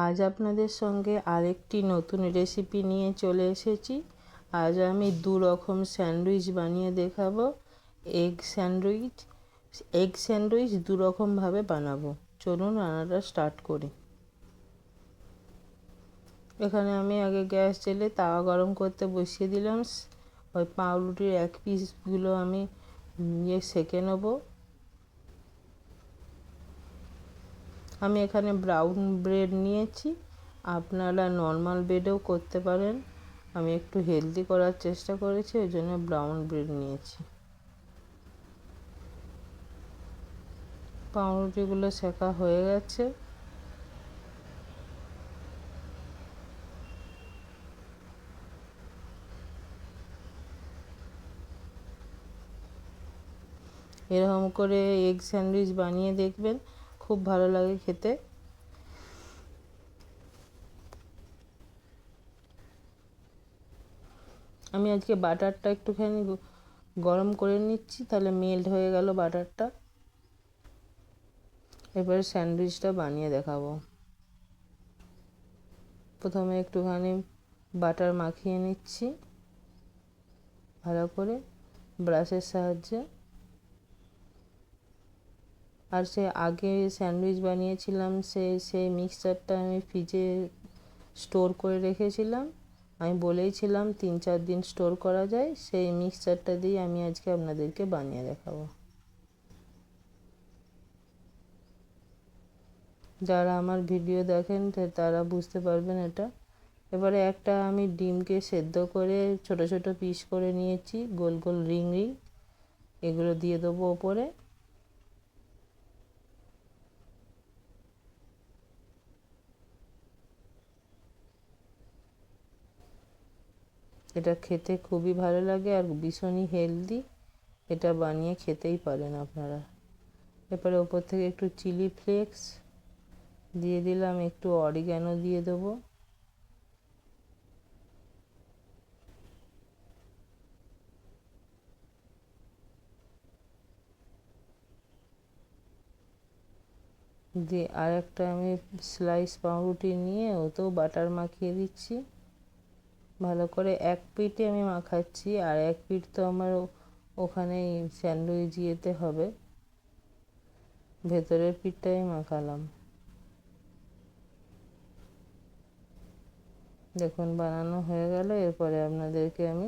আজ আপনাদের সঙ্গে আরেকটি নতুন রেসিপি নিয়ে চলে এসেছি। আজ আমি দু রকম স্যান্ডউইচ বানিয়ে দেখাবো। এগ স্যান্ডউইচ দু রকমভাবে বানাবো। চলুন রান্নাটা স্টার্ট করি। এখানে আমি আগে গ্যাস জ্বেলে তাওয়া গরম করতে বসিয়ে দিলাম। ওই পাউরুটির এক পিসগুলো আমি সেঁকে নেবো। আমি এখানে ব্রাউন ব্রেড নিয়েছি, আপনারা নর্মাল ব্রেডেও করতে পারেন। আমি একটু হেলদি করার চেষ্টা করেছি, ওই জন্য ব্রাউন ব্রেড নিয়েছি। পাউরুটিগুলো সেঁকা হয়ে গেছে। এরকম করে এগ স্যান্ডউইচ বানিয়ে দেখবেন, খুব ভালো লাগে খেতে। আমি আজকে বাটারটা একটুখানি গরম করে নিচ্ছি, তাহলে মেল্ট হয়ে গেল বাটারটা। এবারে স্যান্ডউইচটা বানিয়ে দেখাবো। প্রথমে একটুখানি বাটার মাখিয়ে নিচ্ছি ভালো করে ব্রাশের সাহায্যে। আর সে আগে স্যান্ডউইচ বানিয়েছিলাম, সেই মিক্সচারটা আমি ফ্রিজে স্টোর করে রেখেছিলাম। আমি বলেইছিলাম 3-4 দিন স্টোর করা যায়। সেই মিক্সচারটা দিয়ে আমি আজকে আপনাদেরকে বানিয়ে দেখাবো। যারা আমার ভিডিও দেখেন তারা বুঝতে পারবেন এটা। এবারে একটা আমি ডিমকে সেদ্ধ করে ছোট ছোট পিস করে নিয়েছি, গোল গোল রিং রিং। এগুলো দিয়ে দেবো ওপরে। এটা খেতে খুবই ভালো লাগে আর ভীষণই হেলদি। এটা বানিয়ে খেতেই পারেন আপনারা। এরপরে ওপর থেকে একটু চিলি ফ্লেক্স দিয়ে দিলাম, একটু অরিগ্যানো দিয়ে দেবো। দিয়ে আর একটা আমি স্লাইস পাউরুটি নিয়ে ওতেও বাটার মাখিয়ে দিচ্ছি ভালো করে। এক পিঠে আমি মাখাচ্ছি, আর এক পিঠ তো আমার ওখানেই স্যান্ডউইচ ইয়েতে হবে। ভেতরের পিঠটাই মাখালাম। দেখুন বানানো হয়ে গেল। এরপরে আপনাদেরকে আমি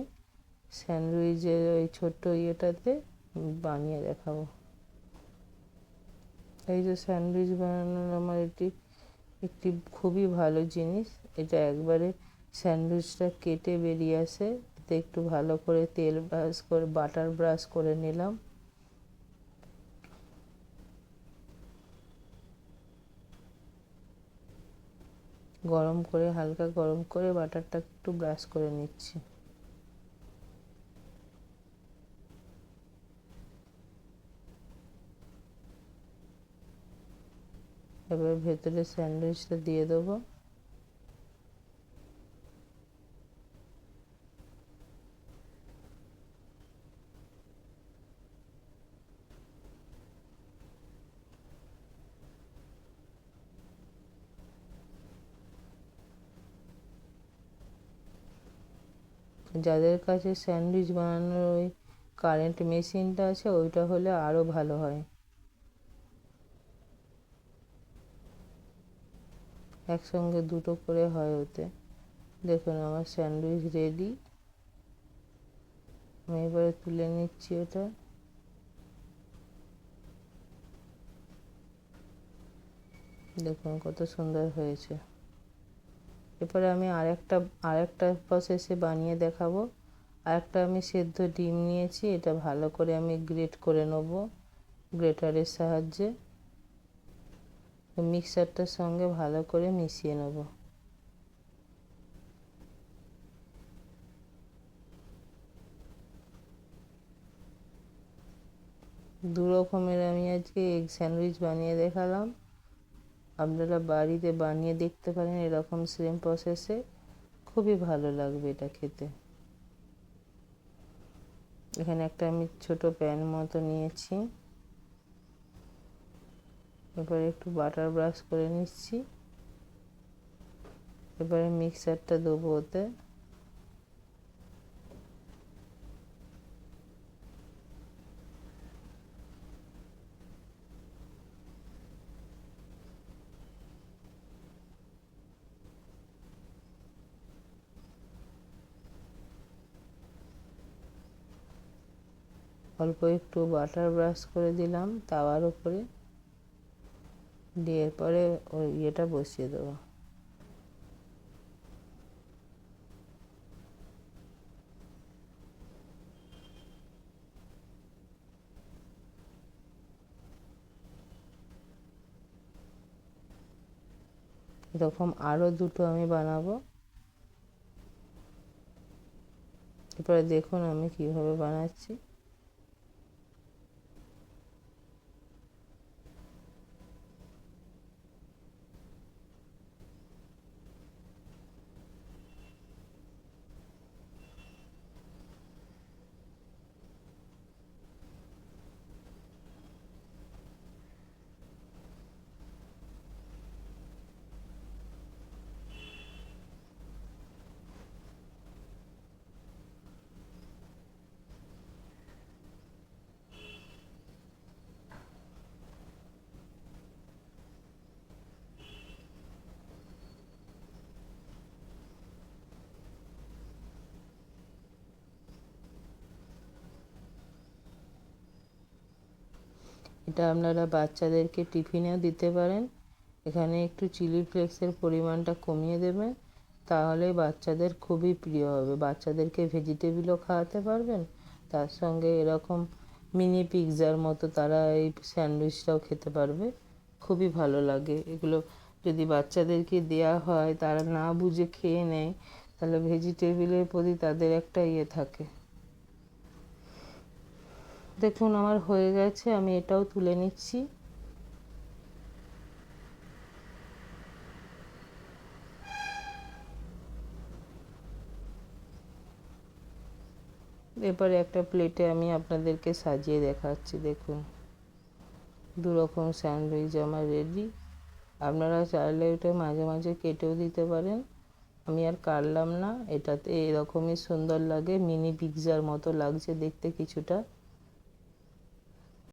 স্যান্ডউইচের ওই ছোট্ট ইয়েটাতে বানিয়ে দেখাবো। এই যে স্যান্ডউইচ বানানোর আমার একটি খুবই ভালো জিনিস। এটা একবারে স্যান্ডউইচটা কেটে বেরিয়ে আসে। এতে একটু ভালো করে তেল ব্রাশ করে বাটার ব্রাশ করে নিলাম। হালকা গরম করে বাটারটা একটু ব্রাশ করে নিচ্ছি। এবার ভেতরে স্যান্ডউইচটা দিয়ে দেবো। যাদের কাছে স্যান্ডউইচ বানানোর ওই কারেন্ট মেশিনটা আছে, ওইটা হলে আরও ভালো হয়। একসঙ্গে দুটো করে হয় ওতে। দেখুন আমার স্যান্ডউইচ রেডি। আমি এবারে তুলে নিচ্ছি ওটা। দেখুন কত সুন্দর হয়েছে। এরপরে আমি আরেকটা প্রসেসে বানিয়ে দেখাবো। আরেকটা আমি সেদ্ধ ডিম নিয়েছি, এটা ভালো করে আমি গ্রেট করে নেব গ্রেটারের সাহায্যে। মিক্সারটার সঙ্গে ভালো করে মিশিয়ে নেব। দু রকমের আমি আজকে এগ স্যান্ডউইচ বানিয়ে দেখালাম। আপনারা বাড়িতে বানিয়ে দেখতে পারেন এরকম সেম প্রসেসে। খুবই ভালো লাগবে এটা খেতে। এখানে একটা আমি ছোট প্যান মতো নিয়েছি। এবারে একটু বাটার ব্রাশ করে নিচ্ছি। এবারে মিক্সারটা দেবো ওতে। অল্প একটু বাটার ব্রাশ করে দিলাম তাওয়ার উপরে, দিয়ে পরে ওই ইয়েটা বসিয়ে দেবো। এরকম আরও দুটো আমি বানাবো। এরপরে দেখুন আমি কিভাবে বানাচ্ছি। এটা আপনারা বাচ্চাদেরকে টিফিনেও দিতে পারেন। এখানে একটু চিলি ফ্লেক্সের পরিমাণটা কমিয়ে দেবেন, তাহলে বাচ্চাদের খুবই প্রিয় হবে। বাচ্চাদেরকে ভেজিটেবিলও খাওয়াতে পারবেন, তার সঙ্গে এরকম মিনি পিৎজার মতো তারা এই স্যান্ডউইচটাও খেতে পারবে। খুবই ভালো লাগে এগুলো যদি বাচ্চাদেরকে দেওয়া হয়, তারা না বুঝে খেয়ে নেয়, তাহলে ভেজিটেবিলের প্রতি তাদের একটা ইয়ে থাকে। দেখুন আমার হয়ে গেছে, আমি এটাও তুলে নিচ্ছি। এবারে একটা প্লেটে আমি আপনাদেরকে সাজিয়ে দেখাচ্ছি। দেখুন দু রকম স্যান্ডউইচ আমার রেডি। আপনারা চাইলে এটা মাঝে মাঝে কেটেও দিতে পারেন, আমি আর কাটলাম না। এটাতে এরকমই সুন্দর লাগে, মিনি পিৎজার মতো লাগছে দেখতে কিছুটা।